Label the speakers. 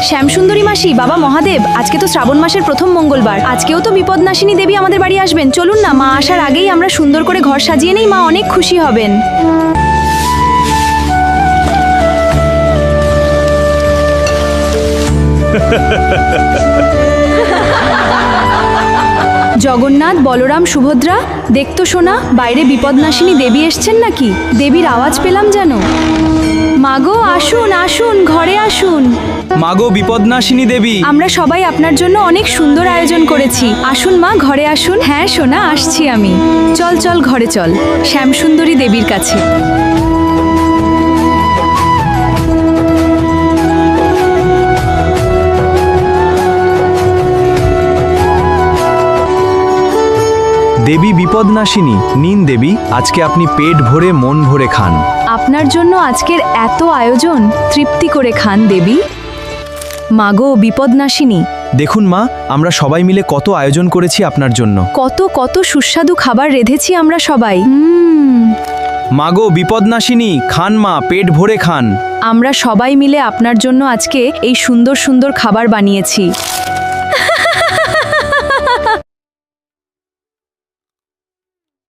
Speaker 1: শ্যামসুন্দরী মাসি, বাবা মহাদেব, আজকে তো শ্রাবণ মাসের প্রথম মঙ্গলবার, আজকেও তো বিপদনাশিনী দেবী আমাদের বাড়ি আসবেন। চলুন না, মা আসার আগেই আমরা সুন্দর করে ঘর সাজিয়ে নেই, মা অনেক খুশি হবেন। জগন্নাথ, বলরাম, সুভদ্রা, দেখতো শোনা, বাইরে বিপদনাশিনী দেবী এসছেন নাকি? দেবীর আওয়াজ পেলাম যেন। মাগো আসুন আসুন, ঘরে আসুন।
Speaker 2: মাগো বিপদনাশিনী দেবী,
Speaker 1: আমরা সবাই আপনার জন্য অনেক সুন্দর আয়োজন করেছি। আসুন মা, ঘরে আসুন। হ্যাঁ সোনা, আসছি আমি। চল চল ঘরে চল, শ্যামসুন্দরী দেবীর কাছে।
Speaker 2: দেবী বিপদনাশিনী, নিন দেবী, আজকে আপনি পেট ভরে মন ভরে খান।
Speaker 1: আপনার জন্য আজকের এত আয়োজন, তৃপ্তি করে খান দেবী। মাগো বিপদনাশিনী,
Speaker 2: দেখুন মা, আমরা সবাই মিলে কত আয়োজন করেছি আপনার জন্য।
Speaker 1: কত কত সুস্বাদু খাবার রেঁধেছি আমরা সবাই।
Speaker 2: মাগো বিপদনাশিনী, খান মা, পেট ভরে খান।
Speaker 1: আমরা সবাই মিলে আপনার জন্য আজকে এই সুন্দর সুন্দর খাবার বানিয়েছি।